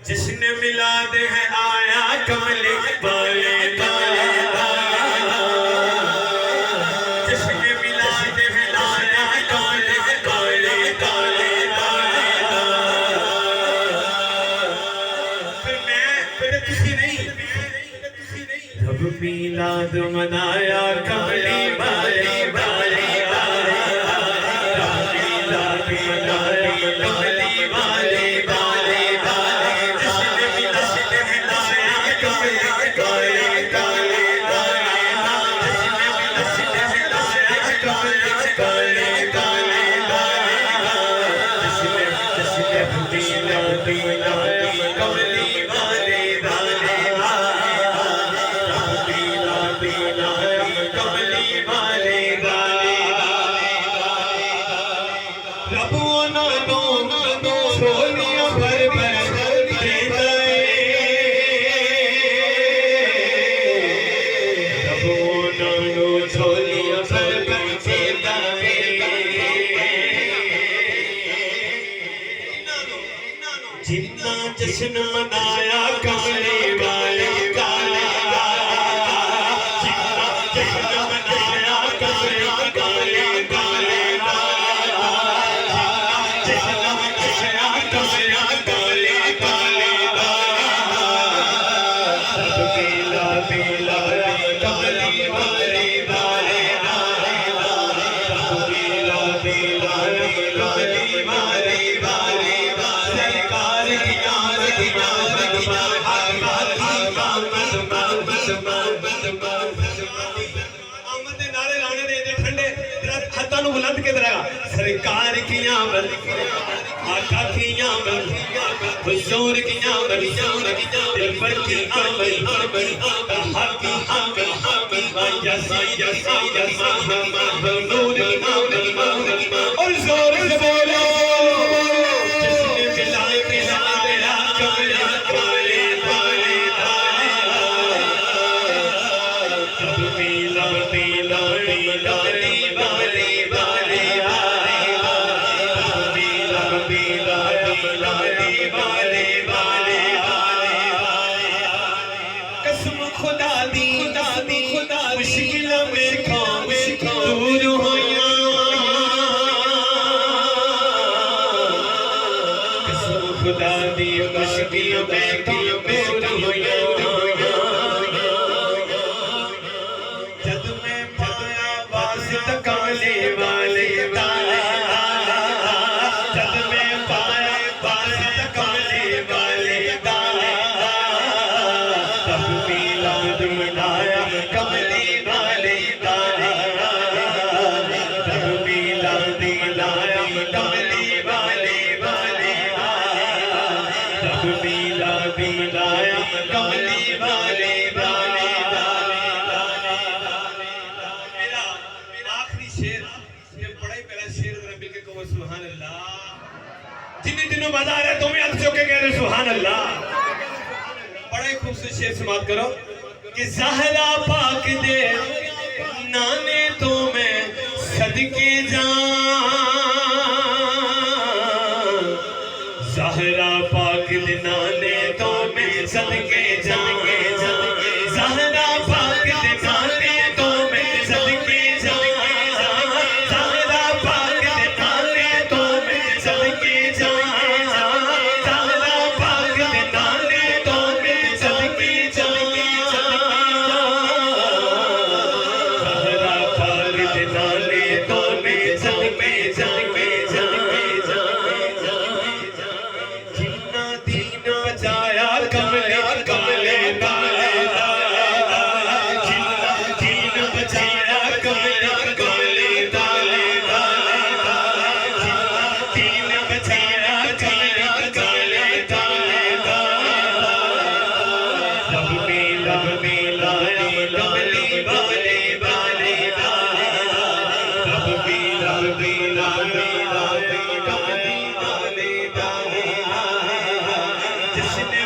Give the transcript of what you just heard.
जिसने मिलाद है आया कमले वाले वाले, जिसने मिलाद है आया कमले वाले वाले। फिर तुसी नहीं, जब मिलाद मनाया कमले वाले वाले, मिलाद मनाया कमले वाले वाले। जितना जश्न मनाया कमले वाले वाले, जितना जश्न मनाया कमले वाले वाले, जश्न मनाया कमले वाले वाले। सब बेला बेला कमले वाले वाले, सब बेला बेला कमले वाले वाले। सरकार की आमद, आका की आमद, हुजूर की आमद, दिलबर की आमद, हक की आमद, यसी यसी यसी नूर की आमद। और जोर से बोलो, जिसने मिलाए मिलाए कमले वाले वाले वाले, सब मिला मिला मिला वाले वाले, कसम खुदा दी मुश्किल में दूर होया, कसम खुदा दी मुश्किल में दूर होया। जब मैं पाया वासित कमले वाले वाले, जब मैं पाया वासित कमले वाले वाले, तब मिलाद मनाया कमले वाले वाले, तब मिलाद मनाया कमले वाले वाले, तब मिलाद मनाया कमले वाले वाले। मेरा आखिरी शेर, ये बड़ा ही पहला शेर, रब्बी के कहो सुभान अल्लाह। जिन्हें दिनों बाजार है तुम्हें अच्छे के कह रहे सुभान अल्लाह। बड़ा ही खूबसूरत शेर समाप्त करो कि ज़हरा पाक दे नाने तो मैं सदके जान, ज़हरा पाक दे नाने तो मैं सदके जान, ज़हरा पाक दे नाने तो मैं सदके जान, ज़हरा पाक दे नाने तो मैं सदके जान, ज़हरा पाक दे नाने तो मैं सदके जान, ज़हरा पाक दे नाने तो मैं सदके जान। जिन्ना दीन बचाया कमले कमले वाले, जिन्ना दीन बचाया कमले कमले वाले, जिन्ना दीन बचाया कमले कमले वाले, सब मिला मिला कमले वाले वाले, सब मिला मिला कमले वाले वाले। जिसने